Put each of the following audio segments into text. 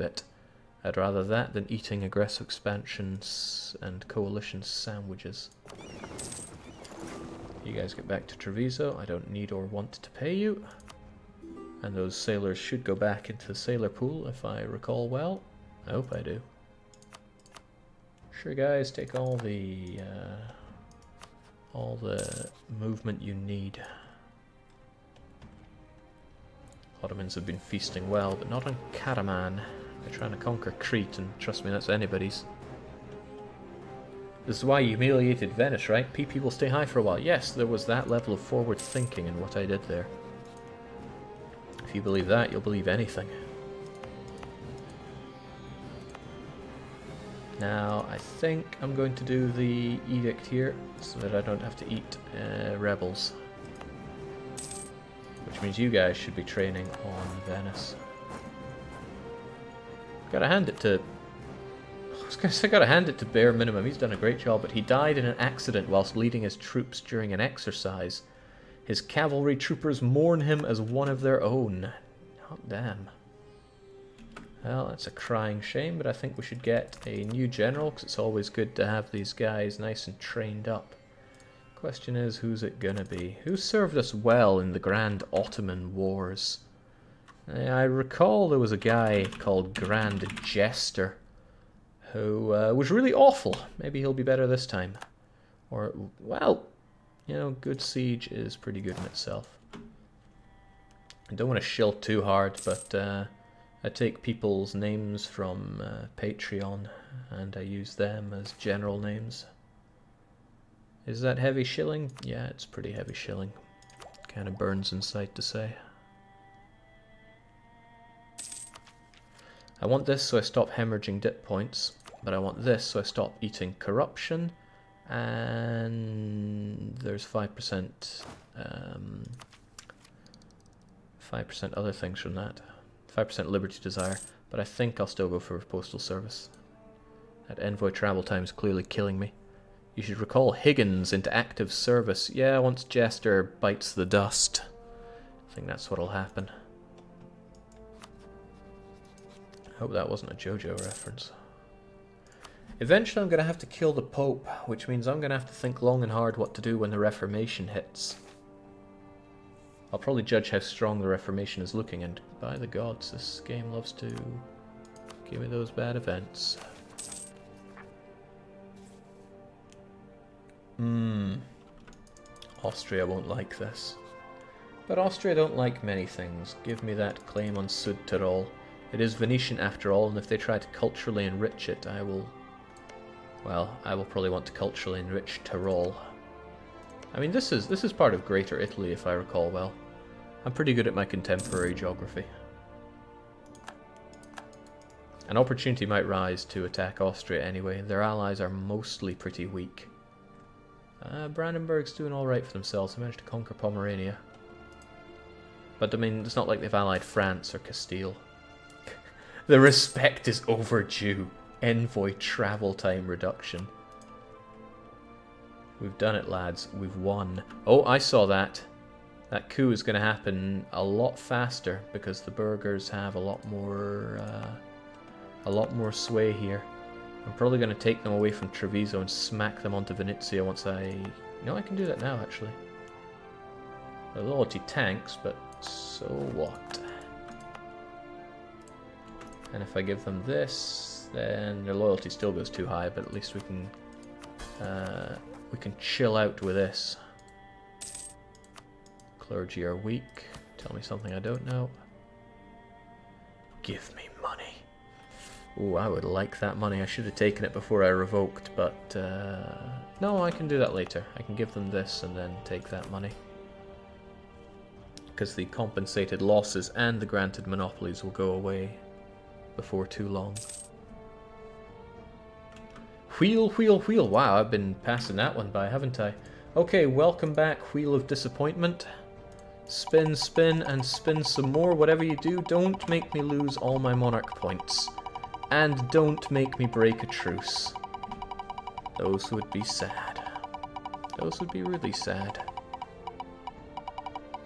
bit. I'd rather that than eating aggressive expansions and coalition sandwiches. You guys get back to Treviso. I don't need or want to pay you. And those sailors should go back into the sailor pool, if I recall well. I hope I do. Sure, guys, take all the movement you need. Ottomans have been feasting well, but not on Karaman. They're trying to conquer Crete, and trust me, that's anybody's. This is why you humiliated Venice, right? PP will stay high for a while. Yes, there was that level of forward thinking in what I did there. If you believe that, you'll believe anything. Now, I think I'm going to do the edict here, so that I don't have to eat rebels. Which means you guys should be training on Venice. Gotta hand it to... I was gonna say gotta hand it to bare minimum. He's done a great job, but he died in an accident whilst leading his troops during an exercise. His cavalry troopers mourn him as one of their own. Hot damn. Well, that's a crying shame, but I think we should get a new general, because it's always good to have these guys nice and trained up. Question is, who's it gonna be? Who served us well in the Grand Ottoman Wars? I recall there was a guy called Grand Jester who was really awful. Maybe he'll be better this time. Or, well, you know, good siege is pretty good in itself. I don't want to shill too hard, but I take people's names from Patreon and I use them as general names. Is that heavy shilling? Yeah, it's pretty heavy shilling. Kind of burns inside to say. I want this so I stop hemorrhaging dip points, but I want this so I stop eating corruption, and there's 5% 5% other things from that. 5% liberty desire, but I think I'll still go for postal service. That envoy travel time is clearly killing me. You should recall Higgins into active service. Yeah, once Jester bites the dust. I think that's what'll happen. Hope that wasn't a JoJo reference. Eventually I'm going to have to kill the Pope, which means I'm going to have to think long and hard what to do when the Reformation hits. I'll probably judge how strong the Reformation is looking, and by the gods, this game loves to give me those bad events. Austria won't like this. But Austria don't like many things. Give me that claim on Südtirol. It is Venetian after all, and if they try to culturally enrich it, I will... Well, I will probably want to culturally enrich Tyrol. I mean, this is part of Greater Italy, if I recall well. I'm pretty good at my contemporary geography. An opportunity might rise to attack Austria anyway. Their allies are mostly pretty weak. Brandenburg's doing alright for themselves. They managed to conquer Pomerania. But, I mean, it's not like they've allied France or Castile. The respect is overdue. Envoy travel time reduction. We've done it, lads. We've won. Oh, I saw that. That coup is going to happen a lot faster because the burghers have a lot more sway here. I'm probably going to take them away from Treviso and smack them onto Venezia once I... No, I can do that now, actually. The loyalty tanks, but so what? And if I give them this, then their loyalty still goes too high, but at least we can chill out with this. Clergy are weak. Tell me something I don't know. Give me money. Ooh, I would like that money. I should have taken it before I revoked, but no, I can do that later. I can give them this and then take that money. Because the compensated losses and the granted monopolies will go away before too long. Wheel, wheel, wheel. Wow, I've been passing that one by, haven't I? Okay, welcome back, Wheel of Disappointment. Spin, spin, and spin some more. Whatever you do, don't make me lose all my monarch points. And don't make me break a truce. Those would be sad. Those would be really sad.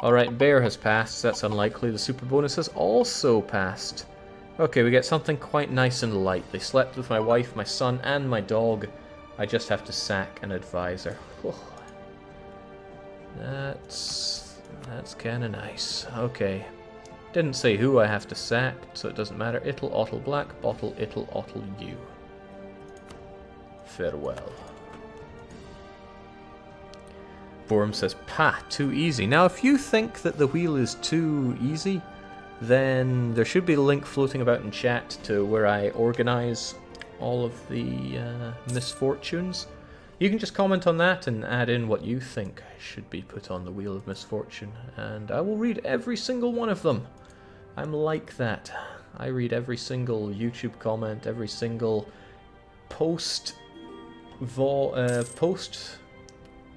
Alright, Bear has passed. That's unlikely. The super bonus has also passed. Okay, we get something quite nice and light. They slept with my wife, my son, and my dog. I just have to sack an advisor. That's kind of nice. Okay. Didn't say who I have to sack, so it doesn't matter. It'll ottle black bottle, it'll ottle you. Farewell. Borum says, "Pah, too easy." Now, if you think that the wheel is too easy, then there should be a link floating about in chat to where I organize all of the misfortunes. You can just comment on that and add in what you think should be put on the Wheel of Misfortune, and I will read every single one of them. I'm like that. I read every single YouTube comment, every single post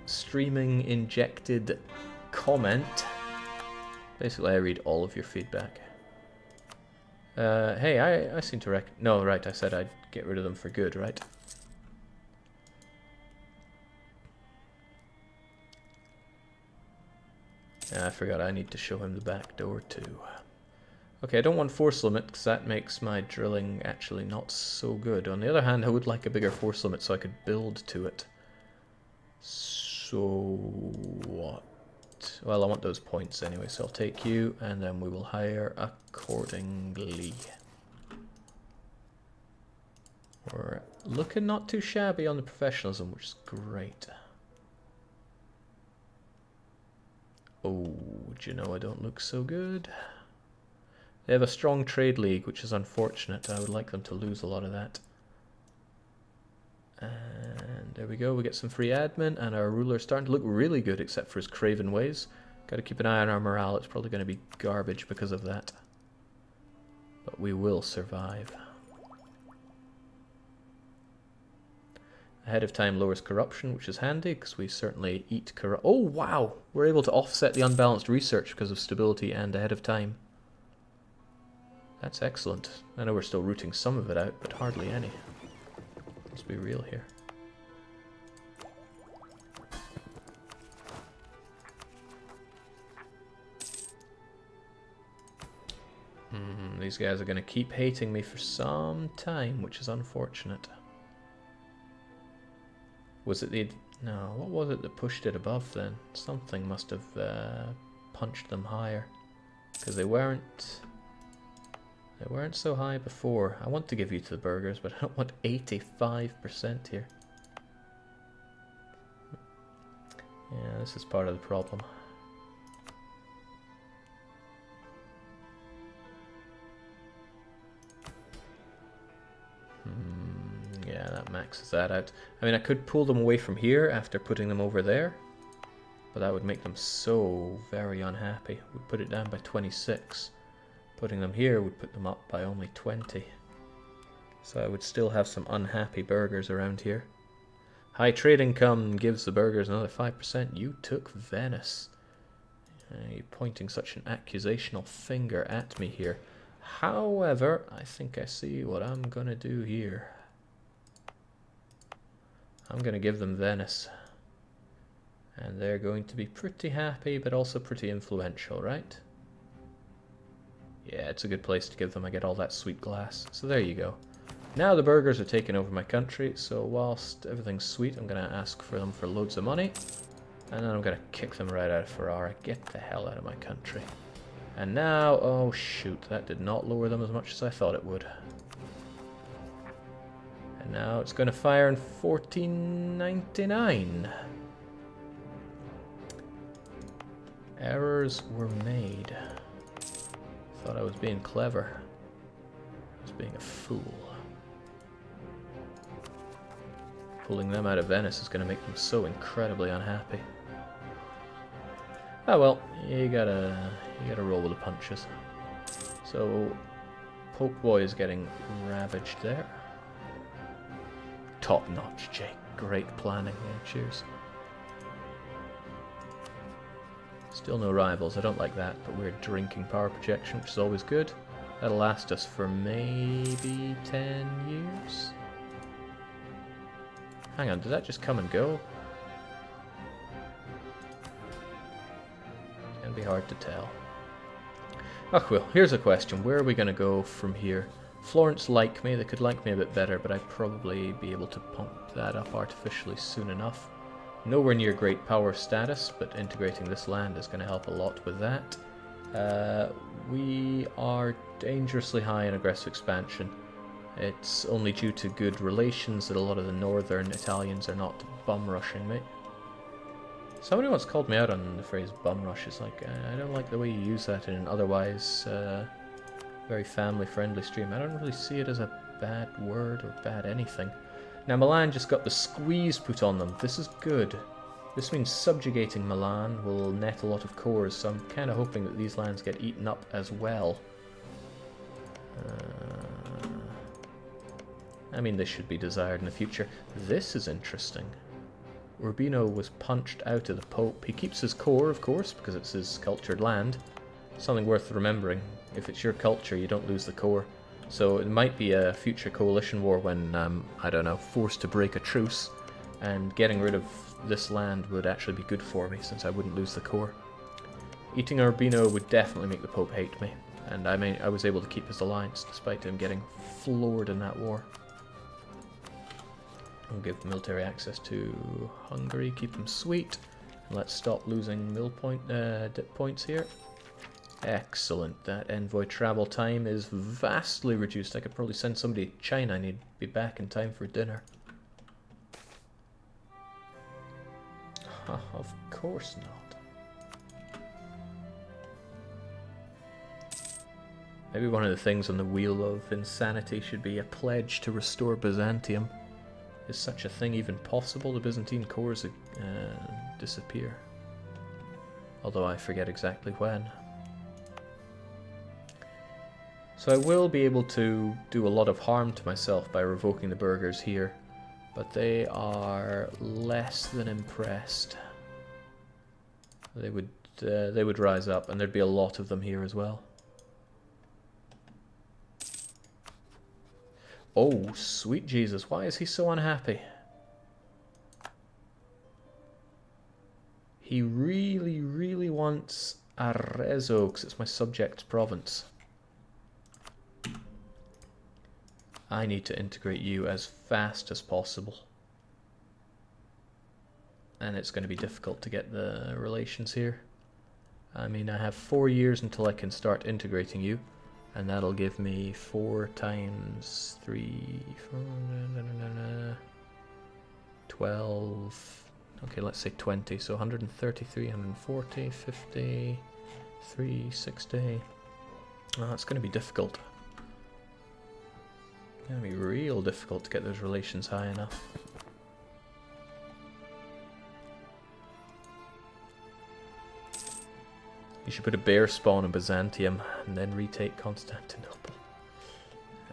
streaming injected comment. Basically, I read all of your feedback. Hey, I seem to no, right, I said I'd get rid of them for good, right? I forgot I need to show him the back door too. Okay, I don't want force limit because that makes my drilling actually not so good. On the other hand, I would like a bigger force limit so I could build to it. So what? Well, I want those points anyway, so I'll take you and then we will hire accordingly. We're looking not too shabby on the professionalism, which is great. Oh, do you know I don't look so good? They have a strong trade league, which is unfortunate. I would like them to lose a lot of that. And there we go, we get some free admin, and our ruler's starting to look really good, except for his craven ways. Got to keep an eye on our morale, it's probably going to be garbage because of that. But we will survive. Ahead of time lowers corruption, which is handy, because we certainly eat corrupt. Oh, wow! We're able to offset the unbalanced research because of stability and ahead of time. That's excellent. I know we're still rooting some of it out, but hardly any. Let's be real here. These guys are going to keep hating me for some time, which is unfortunate. Was it the... No, what was it that pushed it above then? Something must have punched them higher. Because they weren't so high before. I want to give you to the burgers, but I don't want 85% here. Yeah, this is part of the problem. Yeah, that maxes that out. I mean, I could pull them away from here after putting them over there, but that would make them so very unhappy. We'd put it down by 26. Putting them here would put them up by only 20. So I would still have some unhappy burgers around here. High trade income gives the burgers another 5%. You took Venice. You're pointing such an accusational finger at me here. However, I think I see what I'm gonna do here. I'm gonna give them Venice. And they're going to be pretty happy, but also pretty influential, right? Yeah, it's a good place to give them. I get all that sweet glass. So there you go. Now the burgers are taking over my country, so whilst everything's sweet, I'm going to ask for them for loads of money. And then I'm going to kick them right out of Ferrara. Get the hell out of my country. And now, oh shoot, that did not lower them as much as I thought it would. And now it's going to fire in 1499. Errors were made. Thought I was being clever. I was being a fool. Pulling them out of Venice is going to make them so incredibly unhappy. Oh well, you gotta roll with the punches. So, Pope Boy is getting ravaged there. Top notch, Jake. Great planning. Yeah, cheers. Still no rivals, I don't like that, but we're drinking power projection, which is always good. That'll last us for maybe 10 years? Hang on, did that just come and go? Can be hard to tell. Oh well, here's a question. Where are we going to go from here? Florence like me. They could like me a bit better, but I'd probably be able to pump that up artificially soon enough. Nowhere near great power status, but integrating this land is going to help a lot with that. We are dangerously high in aggressive expansion. It's only due to good relations that a lot of the northern Italians are not bum rushing me. Somebody once called me out on the phrase bum rush. It's like, I don't like the way you use that in an otherwise very family-friendly stream. I don't really see it as a bad word or bad anything. Now Milan just got the squeeze put on them. This is good. This means subjugating Milan will net a lot of cores, so I'm kind of hoping that these lands get eaten up as well. I mean, they should be desired in the future. This is interesting. Urbino was punched out of the Pope. He keeps his core, of course, because it's his cultured land. Something worth remembering. If it's your culture, you don't lose the core. So it might be a future coalition war when I don't know, forced to break a truce, and getting rid of this land would actually be good for me, since I wouldn't lose the core. Eating Urbino would definitely make the Pope hate me, and I was able to keep his alliance despite him getting floored in that war. We'll give military access to Hungary, keep them sweet, and let's stop losing dip points here. Excellent. That envoy travel time is vastly reduced. I could probably send somebody to China and he'd be back in time for dinner. Of course not. Maybe one of the things on the wheel of insanity should be a pledge to restore Byzantium. Is such a thing even possible? The Byzantine cores disappear. Although I forget exactly when. So I will be able to do a lot of harm to myself by revoking the burghers here, but they are less than impressed. They would rise up, and there'd be a lot of them here as well. Oh, sweet Jesus, why is he so unhappy? He really, really wants Arezzo, because it's my subject's province. I need to integrate you as fast as possible. And it's going to be difficult to get the relations here. I mean, I have 4 years until I can start integrating you. And that'll give me 4 times 3, 4, 12, okay, let's say 20, so 133, 140, 50, 360. Oh, it's going to be difficult. It's going to be real difficult to get those relations high enough. You should put a bear spawn in Byzantium and then retake Constantinople.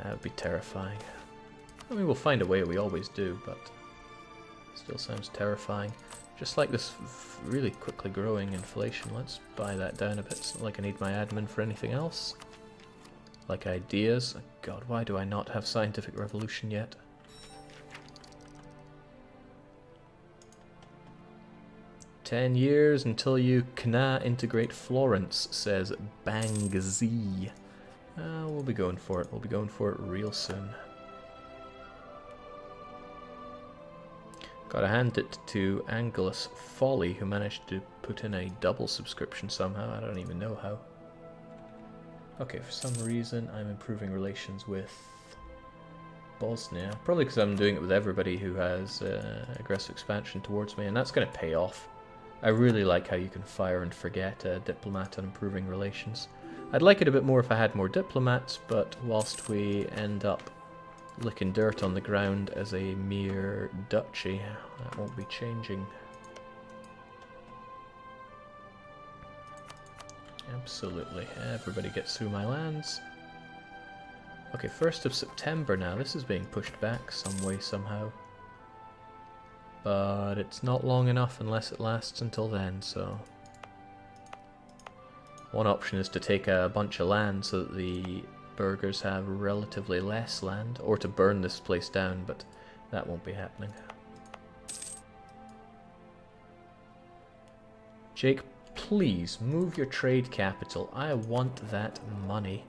That would be terrifying. I mean, we'll find a way, we always do, but it still sounds terrifying. Just like this really quickly growing inflation, let's buy that down a bit. It's not like I need my admin for anything else. Like ideas. God, why do I not have scientific revolution yet? "10 years until you cannot integrate Florence," says Bangzi. We'll be going for it. We'll be going for it real soon. Gotta hand it to Angelus Folly, who managed to put in a double subscription somehow. I don't even know how. Okay, for some reason I'm improving relations with Bosnia. Probably because I'm doing it with everybody who has aggressive expansion towards me, and that's going to pay off. I really like how you can fire and forget a diplomat on improving relations. I'd like it a bit more if I had more diplomats, but whilst we end up licking dirt on the ground as a mere duchy, that won't be changing. Absolutely. Everybody gets through my lands. Okay, 1st of September now. This is being pushed back some way, somehow. But it's not long enough unless it lasts until then, so... One option is to take a bunch of land so that the burghers have relatively less land, or to burn this place down, but that won't be happening. Jake please move your trade capital. I want that money.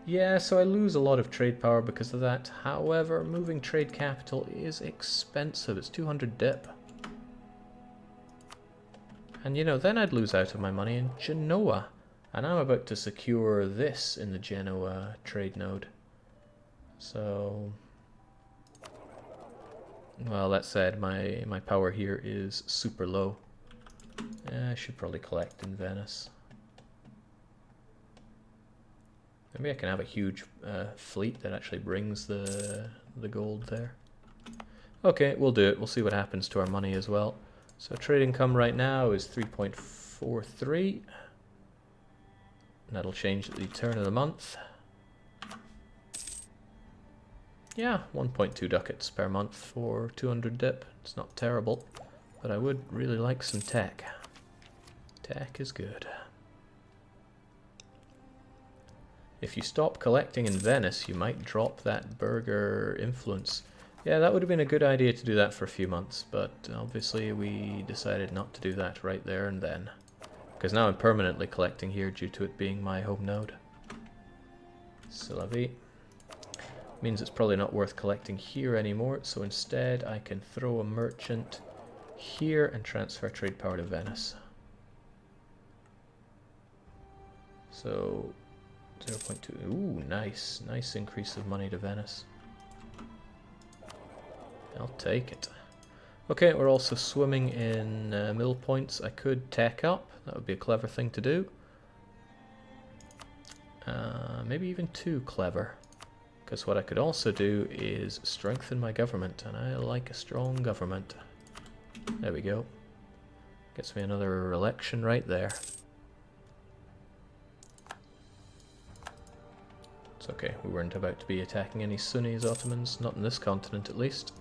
Yeah, so I lose a lot of trade power because of that. However, moving trade capital is expensive. It's 200 dip. And you know, then I'd lose out of my money in Genoa. And I'm about to secure this in the Genoa trade node. So, well, that said, my power here is super low. I should probably collect in Venice. Maybe I can have a huge fleet that actually brings the gold there. Okay, we'll do it. We'll see what happens to our money as well. So trade income right now is 3.43. That'll change at the turn of the month. Yeah, 1.2 ducats per month for 200 dip. It's not terrible, but I would really like some tech. Tech is good. If you stop collecting in Venice, you might drop that burgher influence. Yeah, that would have been a good idea to do that for a few months, but obviously we decided not to do that right there and then. Because now I'm permanently collecting here due to it being my home node. C'est la vie. Means it's probably not worth collecting here anymore, so instead I can throw a merchant here and transfer trade power to Venice. So 0.2. Ooh, nice. Nice increase of money to Venice. I'll take it. Okay, we're also swimming in mill points. I could tech up. That would be a clever thing to do. Maybe even too clever. Because what I could also do is strengthen my government, and I like a strong government. There we go. Gets me another election right there. It's okay, we weren't about to be attacking any Sunnis, Ottomans, not in this continent at least.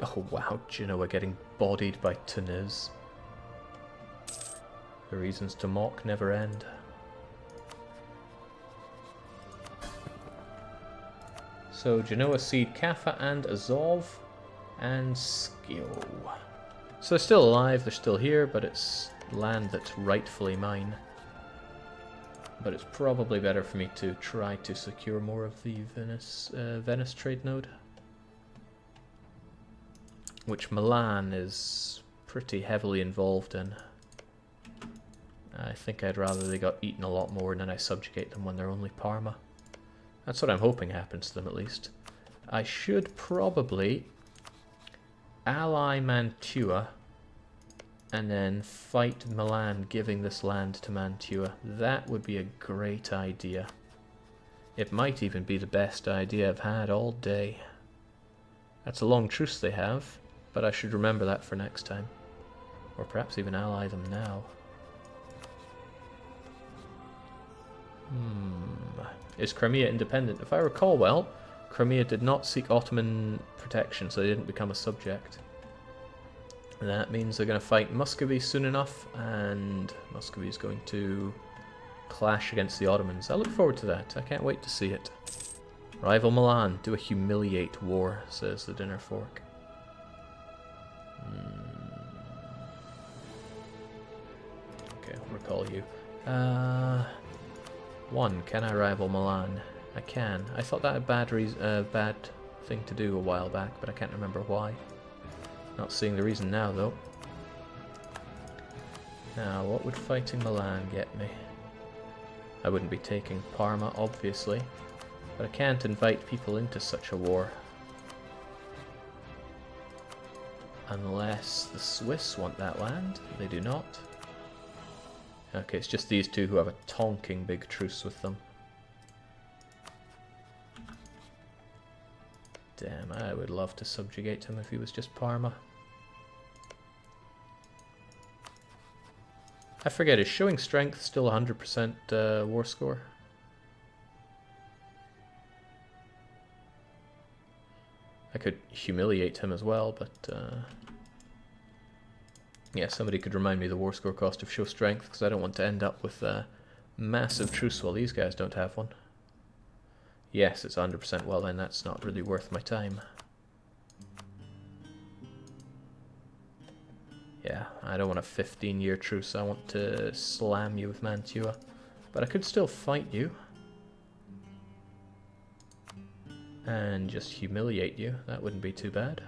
Oh wow, Genoa getting bodied by Tunis. The reasons to mock never end. So Genoa cede Kaffa and Azov and Skio. So they're still alive, they're still here, but it's land that's rightfully mine. But it's probably better for me to try to secure more of the Venice trade node. Which Milan is pretty heavily involved in. I think I'd rather they got eaten a lot more than I subjugate them when they're only Parma. That's what I'm hoping happens to them at least. I should probably ally Mantua and then fight Milan giving this land to Mantua. That would be a great idea. It might even be the best idea I've had all day. That's a long truce they have, but I should remember that for next time. Or perhaps even ally them now. Is Crimea independent? If I recall well, Crimea did not seek Ottoman protection, so they didn't become a subject. And that means they're going to fight Muscovy soon enough, and Muscovy is going to clash against the Ottomans. I look forward to that. I can't wait to see it. Rival Milan, do a humiliate war, says the dinner fork. Okay, I'll recall you. One, can I rival Milan? I can. I thought that a bad thing to do a while back, but I can't remember why. Not seeing the reason now, though. Now, what would fighting Milan get me? I wouldn't be taking Parma, obviously, but I can't invite people into such a war. Unless the Swiss want that land. They do not. Okay, it's just these two who have a tonking big truce with them. Damn, I would love to subjugate him if he was just Parma. I forget, is showing strength still 100% war score? I could humiliate him as well, but yeah, somebody could remind me the war score cost of show strength, because I don't want to end up with a massive truce while these guys don't have one. Yes, it's 100%. Well, then that's not really worth my time. Yeah, Yeah, I don't want a 15-year truce. I want to slam you with Mantua. But I could still fight you. And just humiliate you. That wouldn't be too bad.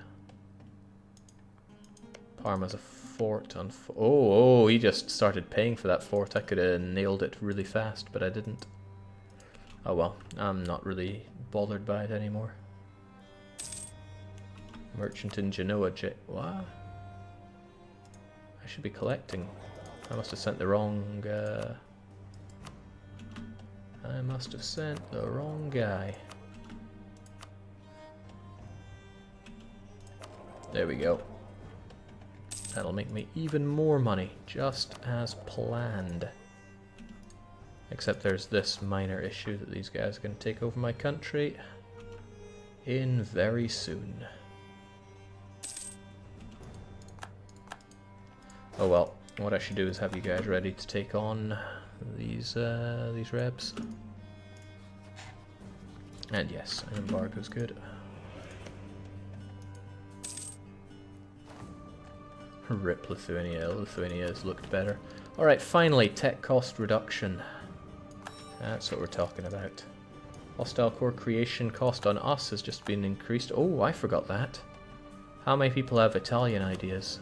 Parma's a fort on... Oh, he just started paying for that fort. I could have nailed it really fast, but I didn't. Oh well, I'm not really bothered by it anymore. Merchant in Genoa, what? I should be collecting. I must have sent the wrong... I must have sent the wrong guy. There we go. That'll make me even more money, just as planned. Except there's this minor issue that these guys are going to take over my country in very soon. Oh well, what I should do is have you guys ready to take on these rebs. And yes, an embargo's good. Rip Lithuania. Lithuania has looked better. Alright, finally, tech cost reduction. That's what we're talking about. Hostile core creation cost on us has just been increased. Oh, I forgot that. How many people have Italian ideas?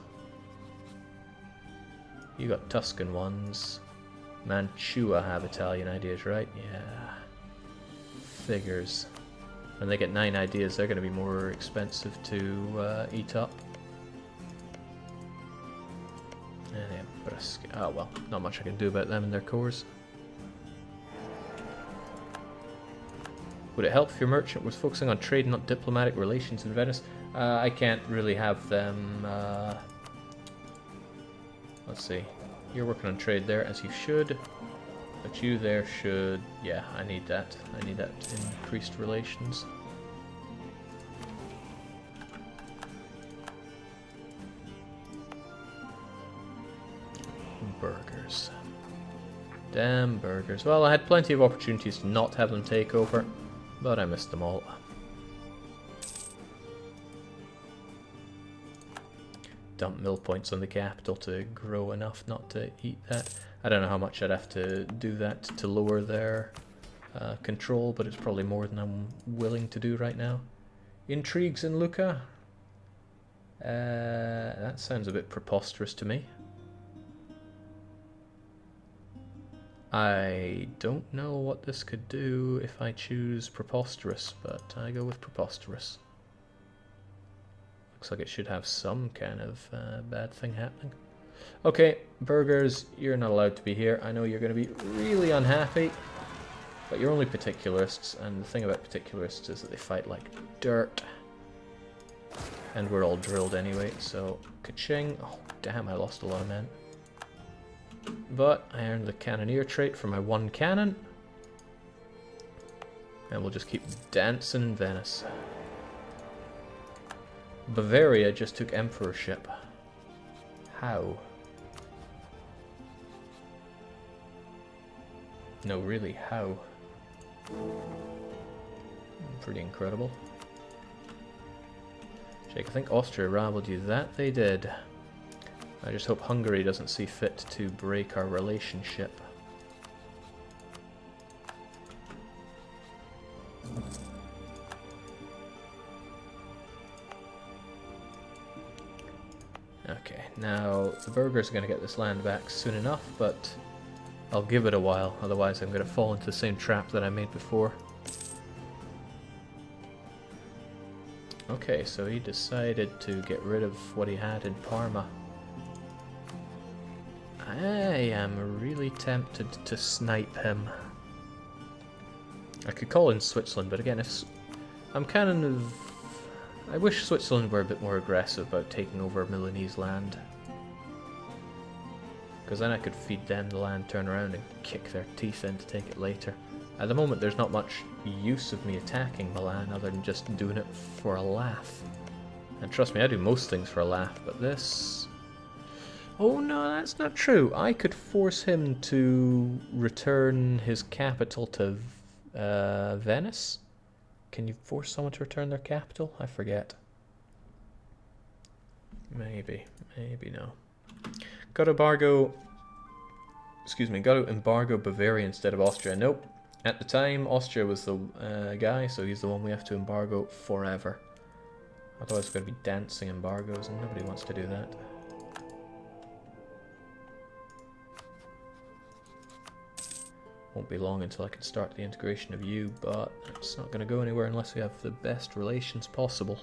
You got Tuscan ones. Mantua have Italian ideas, right? Yeah. Figures. When they get 9 ideas, they're going to be more expensive to eat up. Oh well, not much I can do about them and their cores. Would it help if your merchant was focusing on trade, not diplomatic relations in Venice? I can't really have them... Let's see. You're working on trade there, as you should. But you there should... Yeah, I need that. I need that increased relations. Burgers. Damn burgers. Well, I had plenty of opportunities to not have them take over, but I missed them all. Dump mill points on the capital to grow enough not to eat that. I don't know how much I'd have to do that to lower their control, but it's probably more than I'm willing to do right now. Intrigues in Lucca? That sounds a bit preposterous to me. I don't know what this could do if I choose preposterous, but I go with preposterous. Looks like it should have some kind of bad thing happening. Okay, burgers, you're not allowed to be here. I know you're going to be really unhappy, but you're only particularists, and the thing about particularists is that they fight like dirt. And we're all drilled anyway, so ka-ching. Oh, damn, I lost a lot of men. But I earned the cannoneer trait for my 1 cannon. And we'll just keep dancing in Venice. Bavaria just took emperorship. How? No, really, how? Pretty incredible. Jake, I think Austria rivaled you. That they did. I just hope Hungary doesn't see fit to break our relationship. Okay, now the burgers are going to get this land back soon enough, but I'll give it a while, otherwise I'm going to fall into the same trap that I made before. Okay, so he decided to get rid of what he had in Parma. I am really tempted to snipe him. I could call in Switzerland, but again, if I'm kind of... I wish Switzerland were a bit more aggressive about taking over Milanese land. Because then I could feed them the land, turn around and kick their teeth in to take it later. At the moment, there's not much use of me attacking Milan other than just doing it for a laugh. And trust me, I do most things for a laugh, but this... Oh no, that's not true. I could force him to return his capital to Venice. Can you force someone to return their capital? I forget. Maybe, maybe no. Got to embargo... Excuse me, got to embargo Bavaria instead of Austria. Nope. At the time, Austria was the guy, so he's the one we have to embargo forever. Otherwise, we're going to be dancing embargoes, and nobody wants to do that. Won't be long until I can start the integration of you, but it's not going to go anywhere unless we have the best relations possible.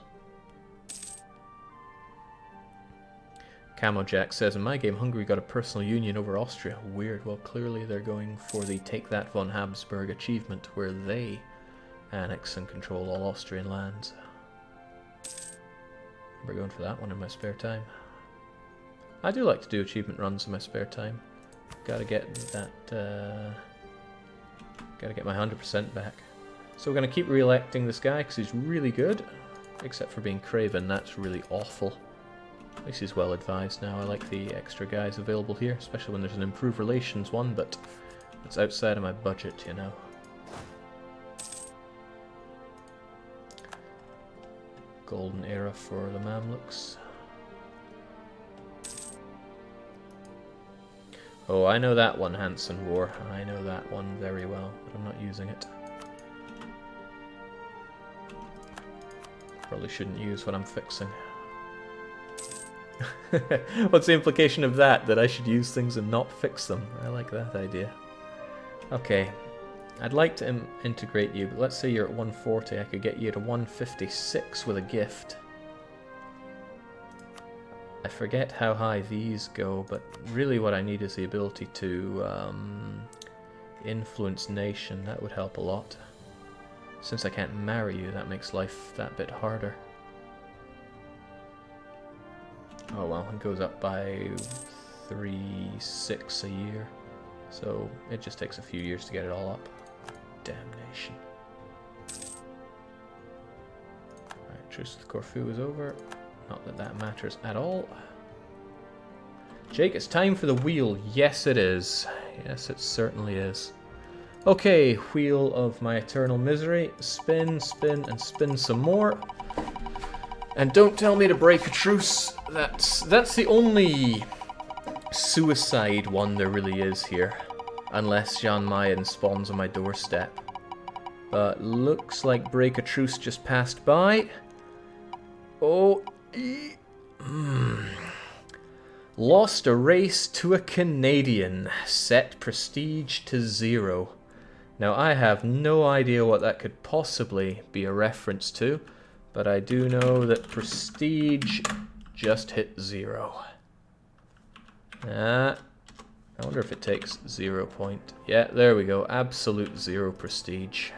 Camo Jack says, in my game, Hungary got a personal union over Austria. Weird. Well, clearly they're going for the Take That von Habsburg achievement, where they annex and control all Austrian lands. We're going for that one in my spare time. I do like to do achievement runs in my spare time. Gotta get that... Gotta get my 100% back. So we're gonna keep re-electing this guy, because he's really good. Except for being Craven, that's really awful. At least he's well advised now. I like the extra guys available here, especially when there's an improved relations one, but it's outside of my budget, you know. Golden era for the Mamluks. Oh, I know that one, Hansen War. I know that one very well, but I'm not using it. Probably shouldn't use what I'm fixing. What's the implication of that? That I should use things and not fix them? I like that idea. Okay, I'd like to integrate you, but let's say you're at 140. I could get you to 156 with a gift. I forget how high these go, but really what I need is the ability to influence nation. That would help a lot. Since I can't marry you, that makes life that bit harder. Oh well, it goes up by 3.6 a year. So it just takes a few years to get it all up. Damnation. Alright, truce with Corfu is over. Not that that matters at all. Jake, it's time for the wheel. Yes, it is. Yes, it certainly is. Okay, wheel of my eternal misery. Spin, spin, and spin some more. And don't tell me to break a truce. That's the only suicide one there really is here. Unless Jan Mayen spawns on my doorstep. But looks like break a truce just passed by. Oh, Lost a race to a Canadian. Set prestige to 0. Now I have no idea what that could possibly be a reference to, but I do know that prestige just hit 0. I wonder if it takes 0 point. Yeah, there we go. Absolute 0 prestige.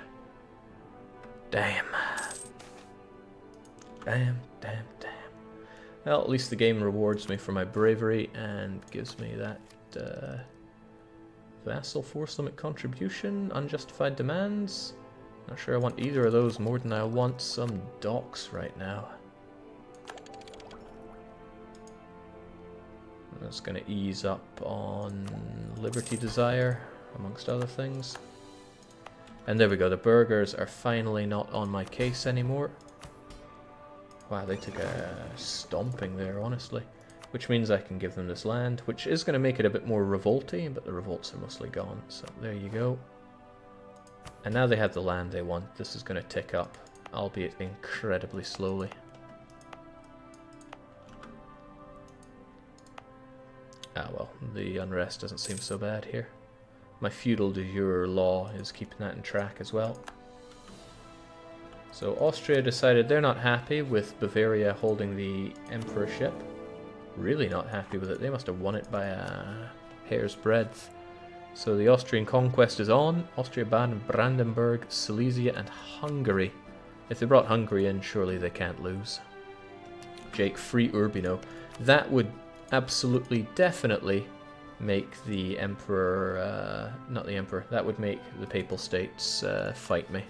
Damn. Damn, damn, damn. Well, at least the game rewards me for my bravery and gives me that vassal force limit contribution, unjustified demands. Not sure I want either of those more than I want some docks right now. That's going to ease up on Liberty Desire, amongst other things. And there we go, the burghers are finally not on my case anymore. Wow, they took a stomping there, honestly. Which means I can give them this land, which is going to make it a bit more revolty, but the revolts are mostly gone, so there you go. And now they have the land they want. This is going to tick up, albeit incredibly slowly. Ah well, the unrest doesn't seem so bad here. My feudal de jure law is keeping that in track as well. So Austria decided they're not happy with Bavaria holding the emperorship. Really not happy with it. They must have won it by a hair's breadth. So the Austrian conquest is on. Austria, Baden, Brandenburg, Silesia, and Hungary. If they brought Hungary in, surely they can't lose. Jake, free Urbino. That would absolutely, definitely make the emperor, not the emperor, that would make the Papal States fight me.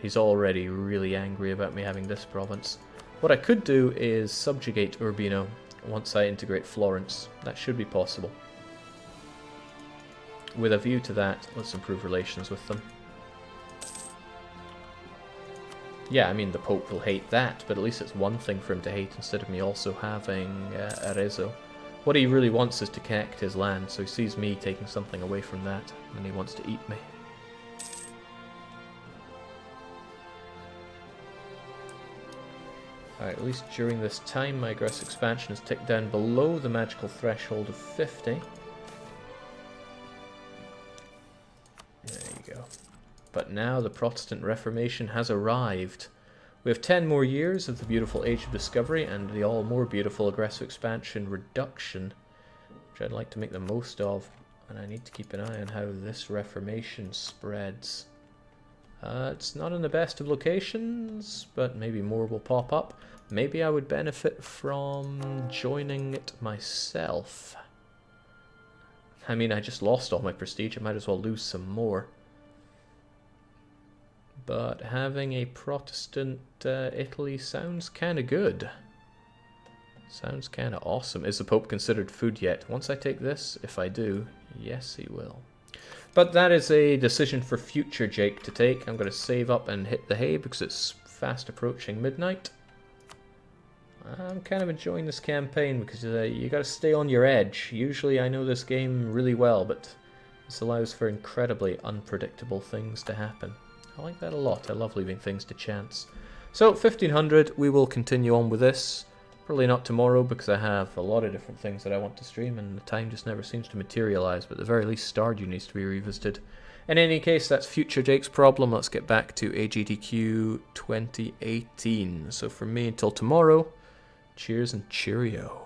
He's already really angry about me having this province. What I could do is subjugate Urbino once I integrate Florence. That should be possible. With a view to that, let's improve relations with them. Yeah, I mean, the Pope will hate that, but at least it's one thing for him to hate instead of me also having Arezzo. What he really wants is to connect his land, so he sees me taking something away from that, and he wants to eat me. Alright, at least during this time my aggressive expansion has ticked down below the magical threshold of 50. There you go. But now the Protestant Reformation has arrived. We have 10 more years of the beautiful Age of Discovery and the all more beautiful aggressive expansion reduction, which I'd like to make the most of, and I need to keep an eye on how this Reformation spreads. It's not in the best of locations, but maybe more will pop up. Maybe I would benefit from joining it myself. I mean, I just lost all my prestige, I might as well lose some more. But having a Protestant Italy sounds kind of good. Sounds kind of awesome. Is the Pope considered food yet? Once I take this, if I do, yes he will. But that is a decision for future Jake to take. I'm going to save up and hit the hay because it's fast approaching midnight. I'm kind of enjoying this campaign because you got to stay on your edge. Usually I know this game really well, but this allows for incredibly unpredictable things to happen. I like that a lot. I love leaving things to chance. So 1500, we will continue on with this. Probably not tomorrow because I have a lot of different things that I want to stream and the time just never seems to materialize, but at the very least Stardew needs to be revisited. In any case, that's future Jake's problem. Let's get back to AGDQ 2018. So from me until tomorrow, cheers and cheerio.